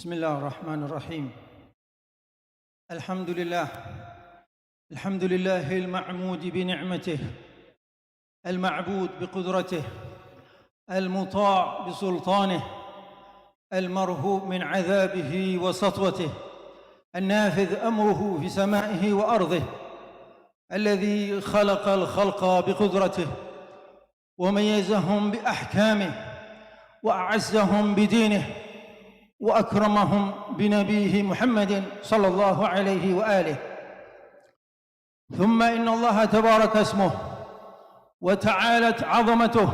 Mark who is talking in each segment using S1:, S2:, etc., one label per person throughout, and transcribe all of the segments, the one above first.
S1: بسم الله الرحمن الرحيم. الحمد لله المعمود بنعمته، المعبود بقدرته، المطاع بسلطانه، المرهوب من عذابه وسطوته، النافذ أمره في سمائه وأرضه، الذي خلق الخلق بقدرته وميزهم بأحكامه وأعزهم بدينه وأكرمهم بنبيه محمد صلى الله عليه وآله. ثم إن الله تبارك اسمه وتعالت عظمته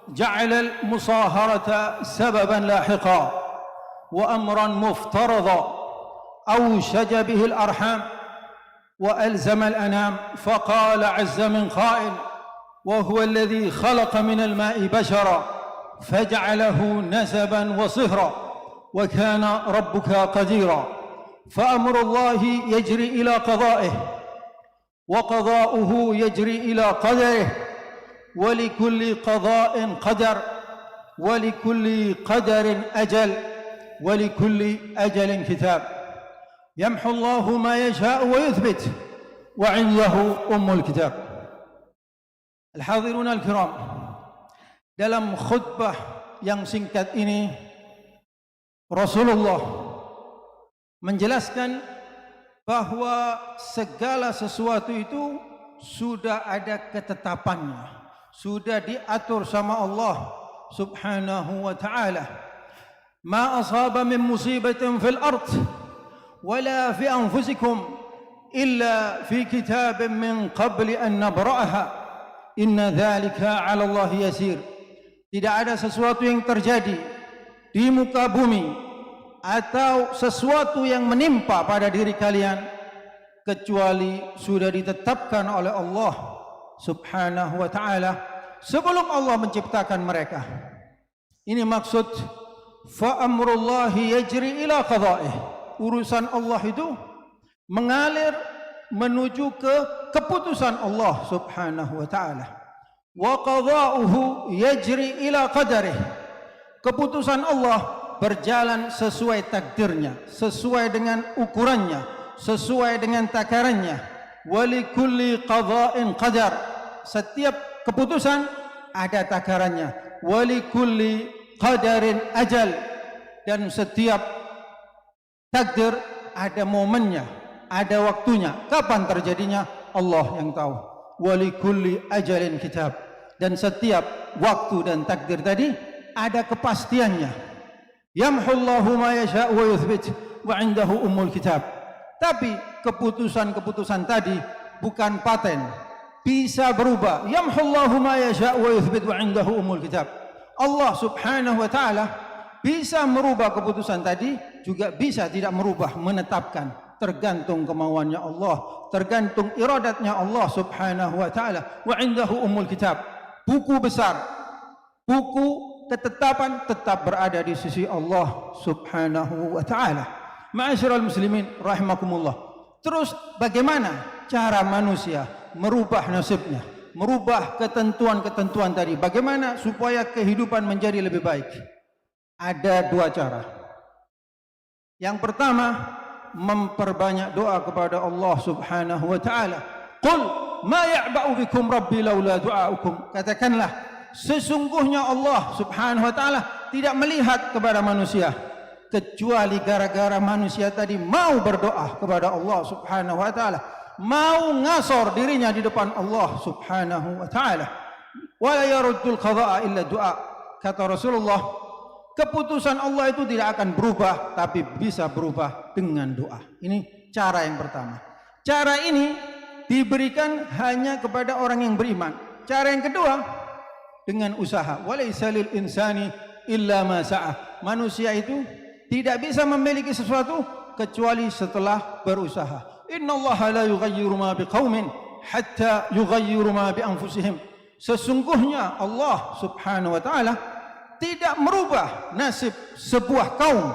S1: جعل المصاهرة سببا لاحقا وأمرا مفترضا أوشج به الأرحام وألزم الأنام، فقال عز من قائل: وهو الذي خلق من الماء بشرا فجعله نسبا وصهرا وكان ربك قديرا. فأمر الله يجري إلى قضائه وقضاؤه يجري إلى قدره، ولكل قضاء قدر، ولكل قدر أجل، ولكل أجل كتاب. يمحو الله ما يشاء ويثبت وعنده أم الكتاب. Al-hadirin al-kiram, dalam khutbah yang singkat ini Rasulullah menjelaskan bahwa segala sesuatu itu sudah ada ketetapannya, sudah diatur sama Allah subhanahu wa ta'ala. Ma asaba min musibatin fil ard wala fi anfusikum illa fi kitabin min qabli an nabra'aha inna dhalika 'ala Allah yasir. Tidak ada sesuatu yang terjadi di muka bumi atau sesuatu yang menimpa pada diri kalian kecuali sudah ditetapkan oleh Allah subhanahu wa ta'ala sebelum Allah menciptakan mereka. Ini maksud fa amrullahi yajri ila qada'ih. Urusan Allah itu mengalir menuju ke keputusan Allah subhanahu wa ta'ala. Wa qada'uhu yajri ila qadarih. Keputusan Allah berjalan sesuai takdirnya, sesuai dengan ukurannya, sesuai dengan takarannya. Walikulli qada'in qadar. Setiap keputusan ada takarannya. Walikulli qadarin ajal. Dan setiap takdir ada momennya, ada waktunya. Kapan terjadinya? Allah yang tahu. Walikulli ajalin kitab. Dan setiap waktu dan takdir tadi ada kepastiannya. Yamhullahu ma yasha' wa yuthbit wa 'indahu ummul kitab. Tapi keputusan-keputusan tadi bukan paten, bisa berubah. Yamhullahu ma yasha' wa yuthbit wa 'indahu ummul kitab. Allah subhanahu wa ta'ala bisa merubah keputusan tadi, juga bisa tidak merubah, menetapkan. Tergantung kemauannya Allah, tergantung iradatnya Allah subhanahu wa ta'ala. Wa 'indahu ummul kitab. Buku besar, buku ketetapan tetap berada di sisi Allah subhanahu wa ta'ala. Ma'asyiral muslimin rahimakumullah. Terus bagaimana cara manusia merubah nasibnya, merubah ketentuan-ketentuan tadi? Bagaimana supaya kehidupan menjadi lebih baik? Ada dua cara. Yang pertama, memperbanyak doa kepada Allah subhanahu wa ta'ala. Qul ma ya'ba'u bikum rabbi laula du'aukum. Katakanlah, sesungguhnya Allah subhanahu wa ta'ala tidak melihat kepada manusia kecuali gara-gara manusia tadi mau berdoa kepada Allah subhanahu wa ta'ala, mau ngasor dirinya di depan Allah subhanahu wa ta'ala. Wala yaruddul qada'a illa du'a. Kata Rasulullah, keputusan Allah itu tidak akan berubah, tapi bisa berubah dengan doa. Ini cara yang pertama. Cara ini diberikan hanya kepada orang yang beriman. Cara yang kedua, dengan usaha. Walaysa lil insani illa ma sa'a. Manusia itu tidak bisa memiliki sesuatu kecuali setelah berusaha. Innallaha la yughayyiru ma biqaumin hatta yughayyiru ma bi anfusihim. Sesungguhnya Allah subhanahu wa ta'ala tidak merubah nasib sebuah kaum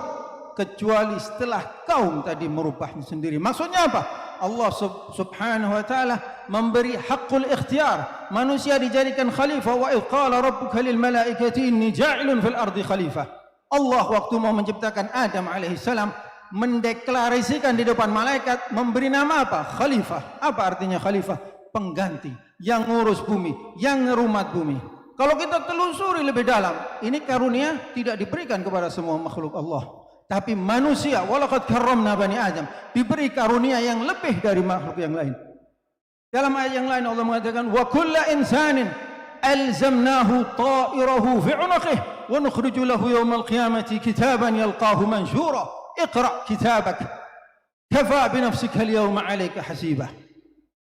S1: kecuali setelah kaum tadi merubahnya sendiri. Maksudnya apa? Allah subhanahu wa ta'ala memberi hakul ikhtiar. Manusia dijadikan khalifah. Wa idh qala rabbuka lil malaikati inni ja'ilun fil ardi khalifah. Allah waktu mau menciptakan Adam alaihissalam mendeklarasikan di depan malaikat, memberi nama apa? Khalifah. Apa artinya khalifah? Pengganti, yang ngurus bumi, yang ngerumat bumi. Kalau kita telusuri lebih dalam, ini karunia tidak diberikan kepada semua makhluk Allah, tapi manusia. Walaqad karramna bani Adam, diberi karunia yang lebih dari makhluk yang lain. Dalam ayat yang lain Allah mengatakan, wa kulla insanin alzamnahu ta'irahu fi 'unuqihi wa nukhriju lahu yawmal qiyamati kitaban yalqahu manshura iqra' kitabak kafa bi nafsika al-yawma 'alayka hasiba.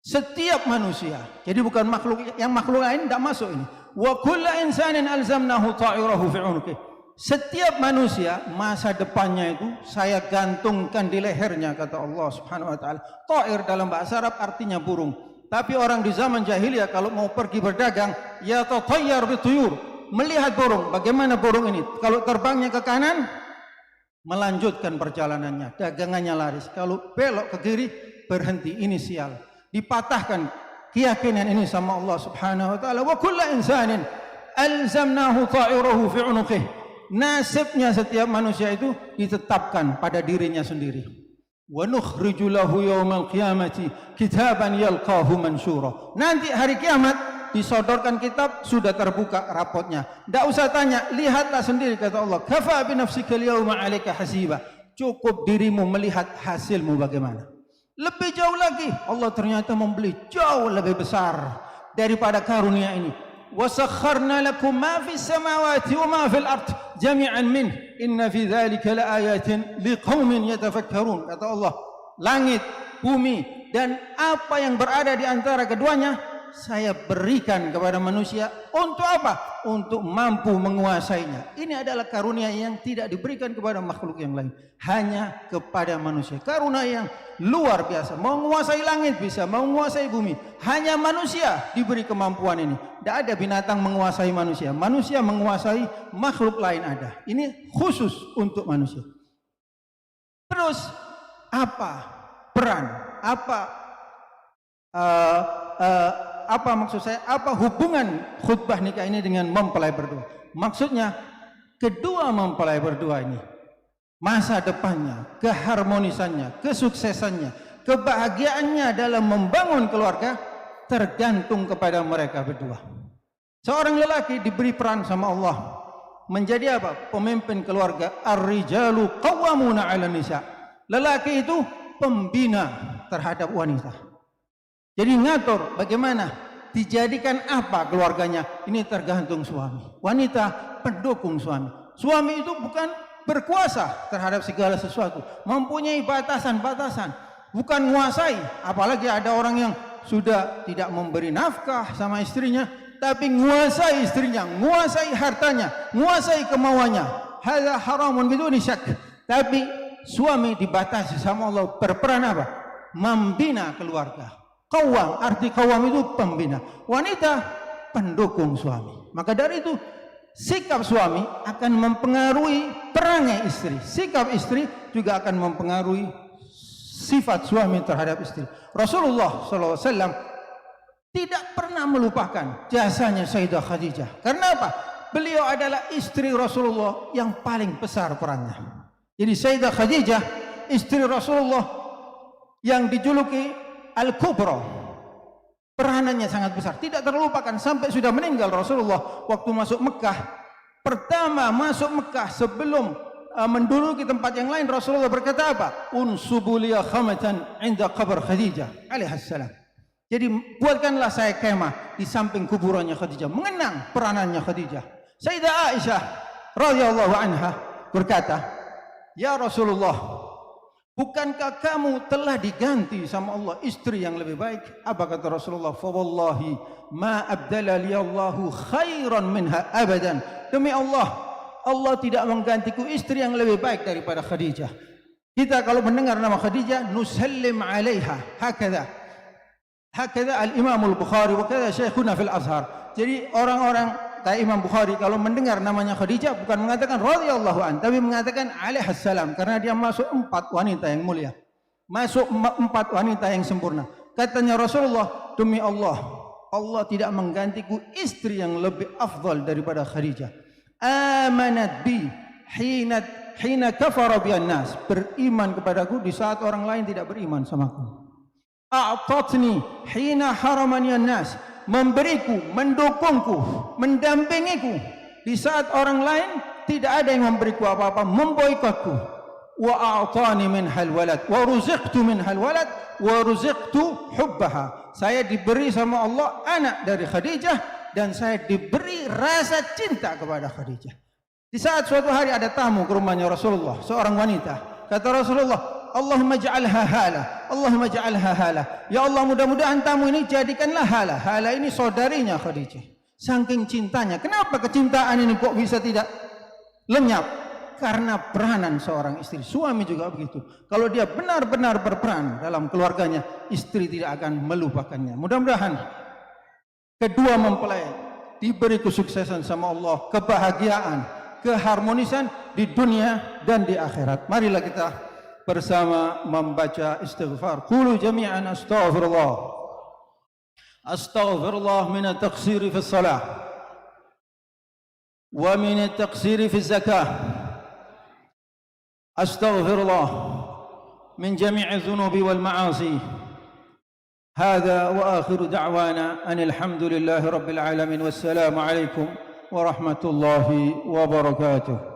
S1: Setiap manusia, jadi bukan makhluk yang makhluk lain tidak masuk ini. Wa kullu insanin alzamnahu ta'irahu fi 'unuqihi. Setiap manusia masa depannya itu saya gantungkan di lehernya, kata Allah Subhanahu wa taala. Ta'ir dalam bahasa Arab artinya burung. Tapi orang di zaman jahiliyah kalau mau pergi berdagang, ya tatayyar bituyur, melihat burung. Bagaimana burung ini? Kalau terbangnya ke kanan, melanjutkan perjalanannya, dagangannya laris. Kalau belok ke kiri, berhenti, inisial. Dipatahkan keyakinan ini sama Allah Subhanahu wa taala. Wa kullu insanin alzamnahu ta'irahu fi 'unuqihi. Nasibnya setiap manusia itu ditetapkan pada dirinya sendiri. Wa nukhriju lahu yaumal qiyamati kitaban yalqahu mansyura. Nanti hari kiamat disodorkan kitab, sudah terbuka rapotnya. Tidak usah tanya, lihatlah sendiri, kata Allah. Kafa bi nafsika al-yawma 'alaika hasiba. Cukup dirimu melihat hasilmu bagaimana. Lebih jauh lagi, Allah ternyata membeli jauh lebih besar daripada karunia ini. وَسَخَّرْنَا لَكُمْ مَا فِي السَّمَاوَاتِ وَمَا فِي الْأَرْضِ جَمِيعًا مِنْهُ إِنَّ فِي ذَلِكَ لَآيَاتٍ لِقَوْمٍ يَتَفَكَّرُونَ. Kata Allah, langit, bumi, dan apa yang berada di antara keduanya saya berikan kepada manusia. Untuk apa? Untuk mampu menguasainya. Ini adalah karunia yang tidak diberikan kepada makhluk yang lain, hanya kepada manusia. Karunia yang luar biasa. Menguasai langit bisa, menguasai bumi. Hanya manusia diberi kemampuan ini. Tidak ada binatang menguasai manusia. Manusia menguasai makhluk lain ada. Ini khusus untuk manusia. Terus apa peran? Apa maksud saya? Apa hubungan khutbah nikah ini dengan mempelai berdua? Maksudnya kedua mempelai berdua ini, masa depannya, keharmonisannya, kesuksesannya, kebahagiaannya dalam membangun keluarga tergantung kepada mereka berdua. Seorang lelaki diberi peran sama Allah menjadi apa? Pemimpin keluarga. Ar-rijalu qawwamuna 'alan nisa. Lelaki itu pembina terhadap wanita. Jadi ngatur bagaimana, dijadikan apa keluarganya, ini tergantung suami. Wanita pendukung suami. Suami itu bukan berkuasa terhadap segala sesuatu, mempunyai batasan-batasan, bukan menguasai. Apalagi ada orang yang sudah tidak memberi nafkah sama istrinya, tapi menguasai istrinya, menguasai hartanya, menguasai kemauannya. Hadza haramun biduni syak. Tapi suami dibatasi sama Allah, berperan apa? Membina keluarga. Qawwam, arti qawwam itu pembina. Wanita pendukung suami. Maka dari itu sikap suami akan mempengaruhi perangai istri. Sikap istri juga akan mempengaruhi sifat suami terhadap istri. Rasulullah SAW tidak pernah melupakan jasanya Sayyidah Khadijah. Karena apa? Beliau adalah istri Rasulullah yang paling besar perannya. Jadi Sayyidah Khadijah, istri Rasulullah yang dijuluki Al-Kubra, peranannya sangat besar, tidak terlupakan sampai sudah meninggal Rasulullah. Waktu masuk Mekah, pertama masuk Mekah sebelum menduduki tempat yang lain, Rasulullah berkata apa? Unsubu liya khamatan inda qabr Khadijah alaihassalam. Jadi buatkanlah saya kemah di samping kuburannya Khadijah, mengenang peranannya Khadijah. Sayyidah Aisyah radhiyallahu anha berkata, ya Rasulullah, bukankah kamu telah diganti sama Allah istri yang lebih baik? Apa kata Rasulullah? Fa wallahi ma abdala li Allahu khairan minha abadan. Demi Allah, Allah tidak menggantiku istri yang lebih baik daripada Khadijah. Kita kalau mendengar nama Khadijah, nusallim alaiha. Hakadha al-Imam al-Bukhari wa kadha Syekhuna fil Azhar. Jadi orang-orang kayak Imam Bukhari kalau mendengar namanya Khadijah bukan mengatakan radhiyallahu an, tapi mengatakan alaihassalam, karena dia masuk 4 wanita yang mulia, masuk 4 wanita yang sempurna. Katanya Rasulullah, demi Allah, Allah tidak menggantiku istri yang lebih afdal daripada Khadijah. Amanat bi hina kafara bihan nas, beriman kepadaku di saat orang lain tidak beriman samaku. A'tatni hina haramani an-nas, memberiku, mendukungku, mendampingiku di saat orang lain tidak ada yang memberiku apa-apa, memboikotku. Wa a'tani minhal walad wa ruziqtu minhal walad wa ruziqtu hubbaha. Saya diberi sama Allah anak dari Khadijah dan saya diberi rasa cinta kepada Khadijah. Di saat suatu hari ada tamu ke rumahnya Rasulullah, seorang wanita. Kata Rasulullah, Allahumma ja'alha hala, Allahumma ja'alha hala. Ya Allah, mudah-mudahan tamu ini jadikanlah hala. Hala ini saudarinya Khadijah. Saking cintanya. Kenapa kecintaan ini kok bisa tidak lenyap? Karena peranan seorang istri. Suami juga begitu. Kalau dia benar-benar berperan dalam keluarganya, istri tidak akan melupakannya. Mudah-mudahan kedua mempelai diberi kesuksesan sama Allah, kebahagiaan, keharmonisan di dunia dan di akhirat. Marilah kita bersama membaca istighfar. Qulu jami'an astaghfirullah. Astaghfirullah min at-taqsiri fi as-salah wa min at-taqsiri fi az-zakah. Astaghfirullah min jami'i adh-dhunubi wal ma'asi. Hadha wa akhiru da'wana anil hamdulillahi rabbil alamin. Wassalamu alaikum warahmatullahi wabarakatuh.